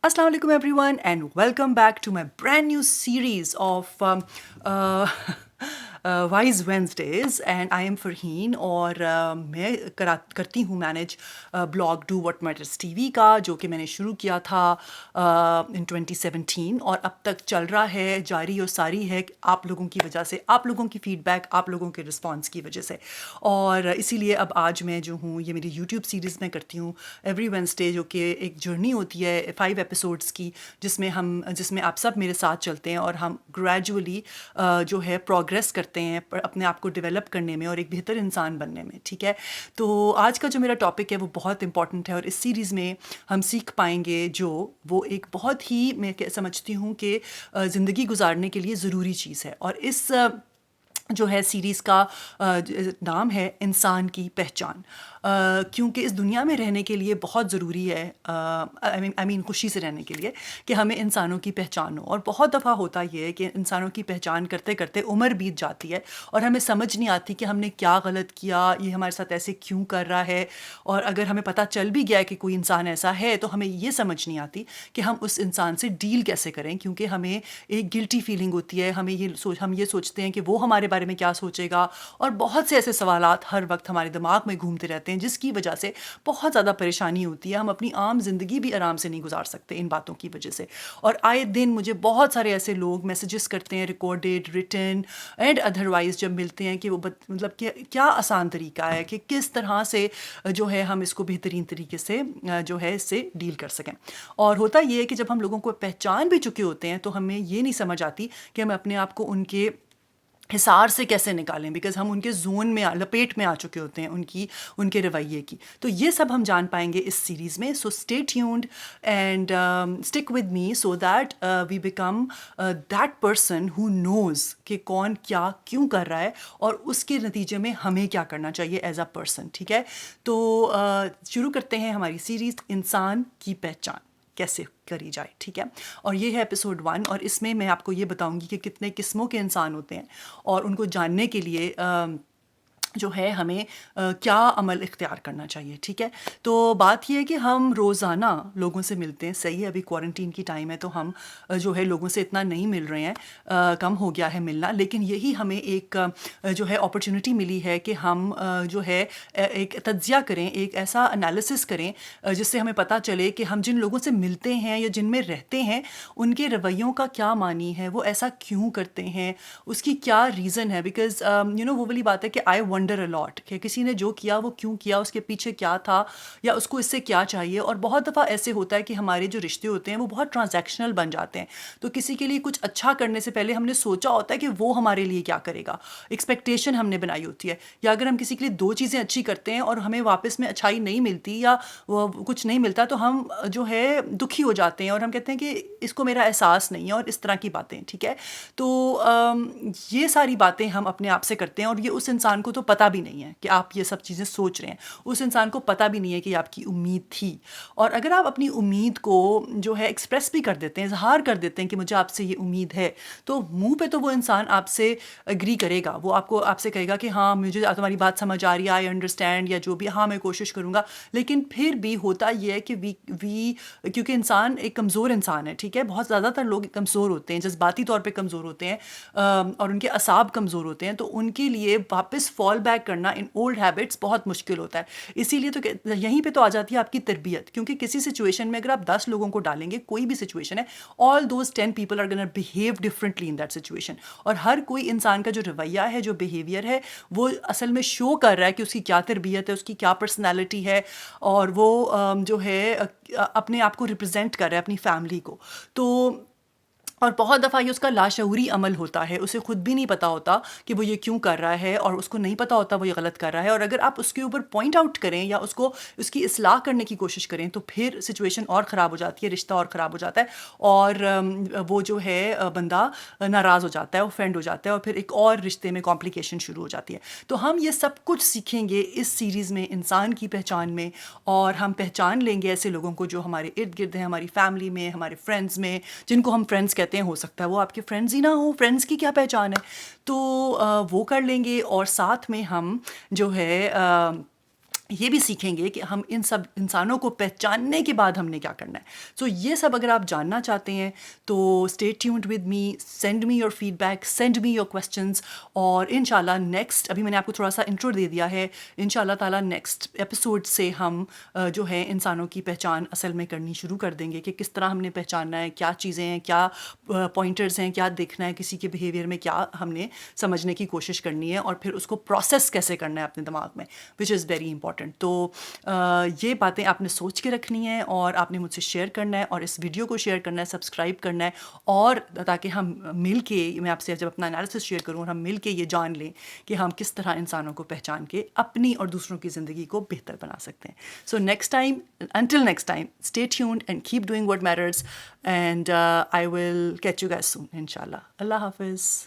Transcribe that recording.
Assalamu alaikum everyone and welcome back to my brand new series of Wise Wednesdays and I am Farheen और मैं करती हूँ manage blog do what matters TV का जो कि मैंने शुरू किया था इन 2017 और अब तक चल रहा है, जारी और सारी है आप लोगों की वजह से, आप लोगों की फीडबैक, आप लोगों के रिस्पांस की वजह से। और इसीलिए अब आज मैं जो हूँ ये मेरी यूट्यूब सीरीज़ में करती हूँ एवरी वेंसडे, जो कि एक जर्नी होती है 5 एपिसोड्स की जिसमें आप सब मेरे साथ चलते हैं और हम ग्रेजुअली जो है प्रोग्रेस करते हैं अपने आप को डेवलप करने में और एक बेहतर इंसान बनने में। ठीक है, तो आज का जो मेरा टॉपिक है वो बहुत इंपॉर्टेंट है और इस सीरीज़ में हम सीख पाएंगे जो वो एक बहुत ही मैं समझती हूँ कि ज़िंदगी गुजारने के लिए ज़रूरी चीज़ है। और इस जो है सीरीज़ का नाम है इंसान की पहचान, क्योंकि इस दुनिया में रहने के लिए बहुत ज़रूरी है, आई मीन खुशी से रहने के लिए, कि हमें इंसानों की पहचान हो। और बहुत दफ़ा होता ये है कि इंसानों की पहचान करते करते उम्र बीत जाती है और हमें समझ नहीं आती कि हमने क्या गलत किया, ये हमारे साथ ऐसे क्यों कर रहा है। और अगर हमें पता चल भी गया है कि कोई इंसान ऐसा है तो हमें ये समझ नहीं आती कि हम उस इंसान से डील कैसे करें, क्योंकि हमें एक गिल्टी फीलिंग होती है, हम ये सोचते हैं कि वो हमारे बारे में क्या सोचेगा, और बहुत से ऐसे सवालात हर वक्त हमारे दिमाग में घूमते रहते हैं जिसकी वजह से बहुत ज़्यादा परेशानी होती है। हम अपनी आम जिंदगी भी आराम से नहीं गुजार सकते इन बातों की वजह से। और आए दिन मुझे बहुत सारे ऐसे लोग मैसेजेस करते हैं, रिकॉर्डेड, रिटन एंड अदरवाइज, जब मिलते हैं कि वो मतलब कि क्या आसान तरीका है कि किस तरह से जो है हम इसको बेहतरीन तरीके से जो है इससे डील कर सकें। और होता ये है कि जब हम लोगों को पहचान भी चुके होते हैं तो हमें ये नहीं समझ आती कि हम अपने आप को उनके हिसार से कैसे निकालें, बिकॉज़ हम उनके जोन में लपेट में आ चुके होते हैं उनके रवैये की। तो ये सब हम जान पाएंगे इस सीरीज़ में। So stay tuned and stick with me so that we become that person who knows कि कौन क्या क्यों कर रहा है और उसके नतीजे में हमें क्या करना चाहिए एज अ पर्सन। ठीक है, तो शुरू करते हैं हमारी सीरीज़ इंसान की पहचान कैसे करी जाए। ठीक है, और ये है एपिसोड 1 और इसमें मैं आपको ये बताऊंगी कि कितने किस्मों के इंसान होते हैं और उनको जानने के लिए जो है हमें क्या अमल इख्तियार करना चाहिए। ठीक है, तो बात ये है कि हम रोज़ाना लोगों से मिलते हैं। सही है, अभी क्वारंटीन की टाइम है तो हम जो है लोगों से इतना नहीं मिल रहे हैं, कम हो गया है मिलना, लेकिन यही हमें एक जो है अपॉर्चुनिटी मिली है कि हम जो है एक तज्जिया करें, एक ऐसा एनालिसिस करें जिससे हमें पता चले कि हम जिन लोगों से मिलते हैं या जिनमें रहते हैं उनके रवैयों का क्या मानी है, वो ऐसा क्यों करते हैं, उसकी क्या रीज़न है। बिकॉज वो वाली बात है कि आई वंडर अलॉट कि किसी ने जो किया वो क्यों किया, उसके पीछे क्या था या उसको इससे क्या चाहिए। और बहुत दफ़ा ऐसे होता है कि हमारे जो रिश्ते होते हैं वो बहुत ट्रांजैक्शनल बन जाते हैं। तो किसी के लिए कुछ अच्छा करने से पहले हमने सोचा होता है कि वो हमारे लिए क्या करेगा, एक्सपेक्टेशन हमने बनाई होती है। या अगर हम किसी के लिए 2 चीज़ें अच्छी करते हैं और हमें वापस में अच्छाई नहीं मिलती या कुछ नहीं मिलता तो हम जो है दुखी हो जाते हैं और हम कहते हैं कि इसको मेरा एहसास नहीं है और इस तरह की बातें। ठीक है, तो ये सारी बातें हम अपने आप से करते हैं और ये उस इंसान को तो पता भी नहीं है कि आप ये सब चीज़ें सोच रहे हैं, उस इंसान को पता भी नहीं है कि आपकी उम्मीद थी। और अगर आप अपनी उम्मीद को जो है एक्सप्रेस भी कर देते हैं, इजहार कर देते हैं कि मुझे आपसे ये उम्मीद है, तो मुंह पे तो वो इंसान आपसे एग्री करेगा, वो आपसे कहेगा कि हाँ मुझे तुम्हारी बात समझ आ रही है, आई अंडरस्टैंड, या जो भी, हाँ मैं कोशिश करूँगा। लेकिन फिर भी होता ये है कि वी क्योंकि इंसान एक कमज़ोर इंसान है। ठीक है, बहुत ज़्यादातर लोग कमज़ोर होते हैं, जज्बाती तौर पे कमज़ोर होते हैं और उनके असाब कमज़ोर होते हैं, तो उनके लिए वापस फॉल बैक करना इन ओल्ड हैबिट्स बहुत मुश्किल होता है। इसीलिए तो यहीं पे तो आ जाती है आपकी तरबियत, क्योंकि किसी सिचुएशन में अगर आप 10 लोगों को डालेंगे, कोई भी सिचुएशन है, all those 10 people are gonna behave differently in that situation. और हर कोई इंसान का जो रवैया है, जो बिहेवियर है, वो असल में शो कर रहा है कि उसकी क्या तरबियत है, उसकी क्या पर्सनैलिटी है, और वो जो है अपने आप को रिप्रेजेंट कर रहा है अपनी फैमिली को। तो और बहुत दफ़ा ये उसका लाशऊरी अमल होता है, उसे खुद भी नहीं पता होता कि वो ये क्यों कर रहा है और उसको नहीं पता होता वो ये गलत कर रहा है। और अगर आप उसके ऊपर पॉइंट आउट करें या उसकी इस्लाह करने की कोशिश करें तो फिर सिचुएशन और ख़राब हो जाती है, रिश्ता और ख़राब हो जाता है और वो जो है बंदा नाराज़ हो जाता है, ऑफेंड हो जाता है और फिर एक और रिश्ते में कॉम्प्लिकेशन शुरू हो जाती है। तो हम ये सब कुछ सीखेंगे इस सीरीज़ में इंसान की पहचान में, और हम पहचान लेंगे ऐसे लोगों को जो हमारे इर्द गिर्द हैं, हमारी फैमिली में, हमारे फ्रेंड्स में, जिनको हम फ्रेंड्स कहते हैं। हो सकता है वो आपके फ्रेंड्स ही ना हो, फ्रेंड्स की क्या पहचान है, तो वो कर लेंगे। और साथ में हम जो है یہ بھی سیکھیں گے کہ ہم ان سب انسانوں کو پہچاننے کے بعد ہم نے کیا کرنا ہے. سو یہ سب اگر آپ جاننا چاہتے ہیں تو stay tuned with me, send me your feedback, send me your questions, اور انشاءاللہ نیکسٹ, ابھی میں نے آپ کو تھوڑا سا انٹرو دے دیا ہے, انشاءاللہ تعالیٰ نیکسٹ ایپیسوڈ سے ہم جو ہے انسانوں کی پہچان اصل میں کرنی شروع کر دیں گے کہ کس طرح ہم نے پہچاننا ہے, کیا چیزیں ہیں, کیا پوائنٹرز ہیں, کیا دیکھنا ہے کسی کے بیہیویئر میں, کیا ہم نے سمجھنے کی کوشش کرنی ہے, اور پھر اس کو پروسیس کیسے کرنا ہے اپنے دماغ میں, وچ از ویری امپورٹنٹ. تو یہ باتیں آپ نے سوچ کے رکھنی ہیں اور آپ نے مجھ سے شیئر کرنا ہے, اور اس ویڈیو کو شیئر کرنا ہے, سبسکرائب کرنا ہے, اور تاکہ ہم مل کے, میں آپ سے جب اپنا انالیسس شیئر کروں اور ہم مل کے یہ جان لیں کہ ہم کس طرح انسانوں کو پہچان کے اپنی اور دوسروں کی زندگی کو بہتر بنا سکتے ہیں. So next time, until next time, stay tuned and keep doing what matters, and I will catch you guys soon انشاءاللہ. اللہ حافظ.